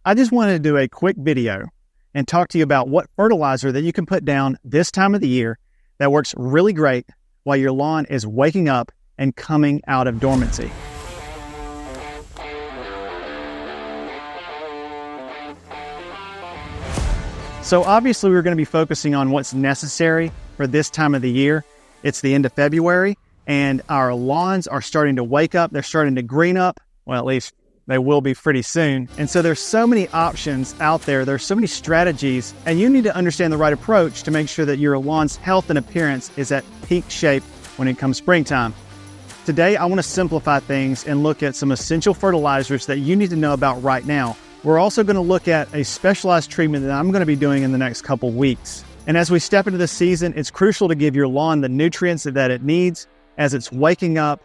I just wanted to do a quick video and talk to you about what fertilizer that you can put down this time of the year that works really great while your lawn is waking up and coming out of dormancy. So obviously we're going to be focusing on what's necessary for this time of the year. It's the end of February and our lawns are starting to wake up. They're starting to green up. Well, at least they will be pretty soon. And so there's so many options out there. There's so many strategies, and you need to understand the right approach to make sure that your lawn's health and appearance is at peak shape when it comes springtime. Today, I want to simplify things and look at some essential fertilizers that you need to know about right now. We're also going to look at a specialized treatment that I'm going to be doing in the next couple weeks. And as we step into the season, it's crucial to give your lawn the nutrients that it needs as it's waking up,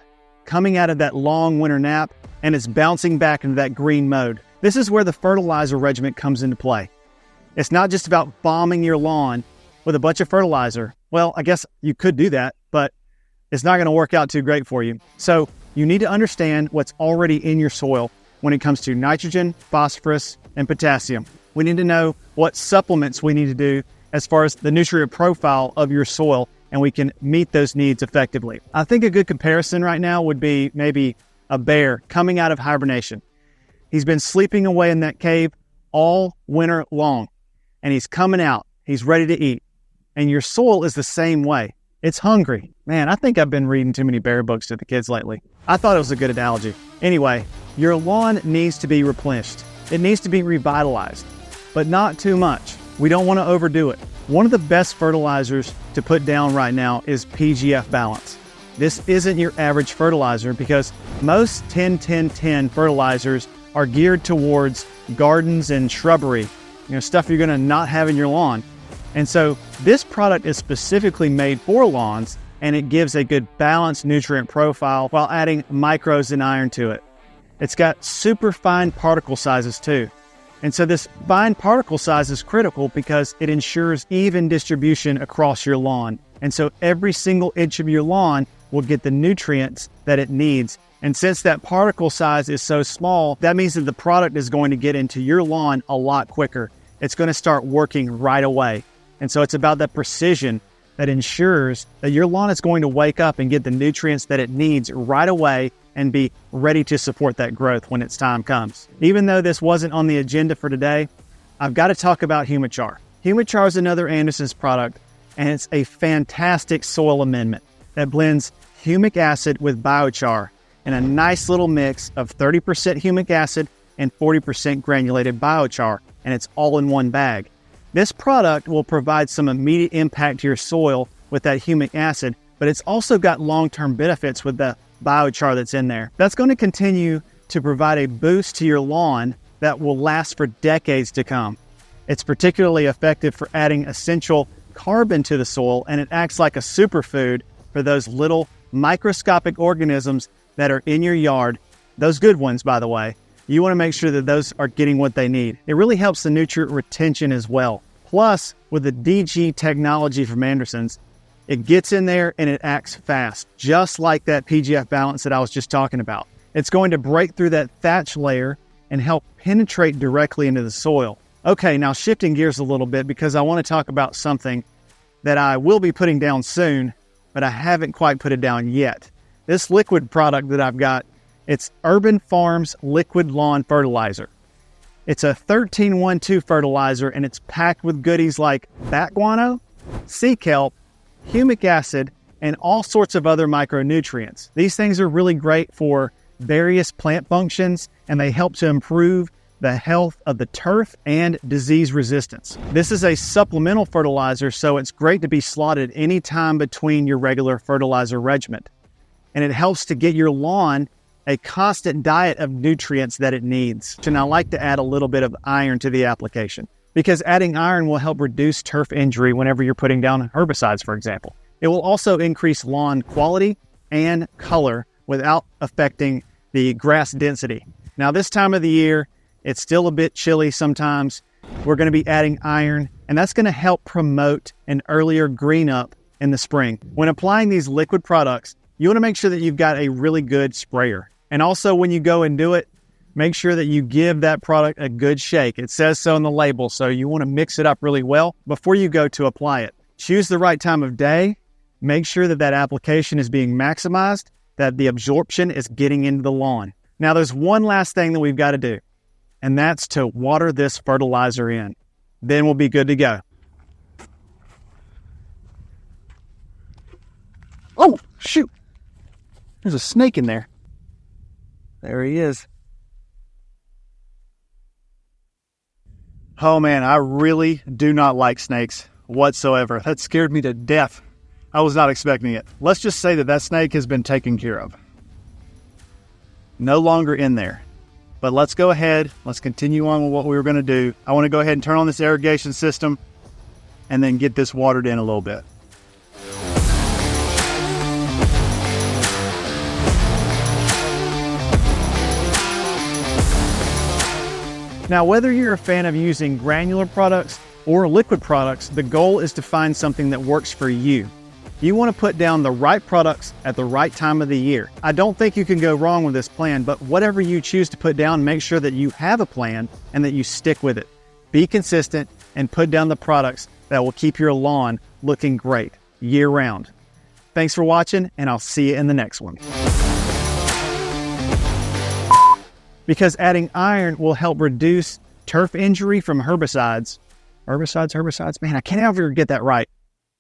coming out of that long winter nap, and it's bouncing back into that green mode. This is where the fertilizer regimen comes into play. It's not just about bombing your lawn with a bunch of fertilizer. Well, I guess you could do that, but it's not going to work out too great for you. So you need to understand what's already in your soil when it comes to nitrogen, phosphorus, and potassium. We need to know what supplements we need to do as far as the nutrient profile of your soil, and we can meet those needs effectively. I think a good comparison right now would be maybe a bear coming out of hibernation. He's been sleeping away in that cave all winter long, and he's coming out. He's ready to eat. And your soil is the same way. It's hungry. Man, I think I've been reading too many bear books to the kids lately. I thought it was a good analogy. Anyway, your lawn needs to be replenished. It needs to be revitalized, but not too much. We don't want to overdo it. One of the best fertilizers to put down right now is PGF Balance. This isn't your average fertilizer because most 10-10-10 fertilizers are geared towards gardens and shrubbery, stuff you're going to not have in your lawn. And so this product is specifically made for lawns, and it gives a good balanced nutrient profile while adding micros and iron to it. It's got super fine particle sizes too. And so this fine particle size is critical because it ensures even distribution across your lawn. And so every single inch of your lawn will get the nutrients that it needs. And since that particle size is so small, that means that the product is going to get into your lawn a lot quicker. It's going to start working right away. And so it's about that precision that ensures that your lawn is going to wake up and get the nutrients that it needs right away and be ready to support that growth when its time comes. Even though this wasn't on the agenda for today, I've got to talk about HumiChar. HumiChar is another Anderson's product, and it's a fantastic soil amendment that blends humic acid with biochar in a nice little mix of 30% humic acid and 40% granulated biochar, and it's all in one bag. This product will provide some immediate impact to your soil with that humic acid, but it's also got long-term benefits with the biochar that's in there. That's going to continue to provide a boost to your lawn that will last for decades to come. It's particularly effective for adding essential carbon to the soil, and it acts like a superfood for those little microscopic organisms that are in your yard. Those good ones, by the way. You want to make sure that those are getting what they need. It really helps the nutrient retention as well. Plus, with the DG technology from Anderson's, it gets in there and it acts fast, just like that PGF Balance that I was just talking about. It's going to break through that thatch layer and help penetrate directly into the soil. Okay, now shifting gears a little bit because I want to talk about something that I will be putting down soon, but I haven't quite put it down yet. This liquid product that I've got, it's Urban Farms Liquid Lawn Fertilizer. It's a 13-1-2 fertilizer, and it's packed with goodies like bat guano, sea kelp, humic acid, and all sorts of other micronutrients. These things are really great for various plant functions, and they help to improve the health of the turf and disease resistance. This is a supplemental fertilizer, so it's great to be slotted anytime between your regular fertilizer regimen. And it helps to get your lawn a constant diet of nutrients that it needs. And I like to add a little bit of iron to the application because adding iron will help reduce turf injury whenever you're putting down herbicides, for example. It will also increase lawn quality and color without affecting the grass density. Now, this time of the year, it's still a bit chilly sometimes. We're going to be adding iron, and that's going to help promote an earlier green up in the spring. When applying these liquid products, you want to make sure that you've got a really good sprayer. And also when you go and do it, make sure that you give that product a good shake. It says so on the label, so you want to mix it up really well before you go to apply it. Choose the right time of day. Make sure that that application is being maximized, that the absorption is getting into the lawn. Now, there's one last thing that we've got to do, and that's to water this fertilizer in. Then we'll be good to go. Oh, shoot. There's a snake in there. There he is. Oh man, I really do not like snakes whatsoever. That scared me to death. I was not expecting it. Let's just say that that snake has been taken care of. No longer in there. But let's go ahead. Let's continue on with what we were going to do. I want to go ahead and turn on this irrigation system and then get this watered in a little bit. Now, whether you're a fan of using granular products or liquid products, the goal is to find something that works for you. You want to put down the right products at the right time of the year. I don't think you can go wrong with this plan, but whatever you choose to put down, make sure that you have a plan and that you stick with it. Be consistent and put down the products that will keep your lawn looking great year round. Thanks for watching, and I'll see you in the next one. Because adding iron will help reduce turf injury from herbicides. Herbicides, man, I can't ever get that right.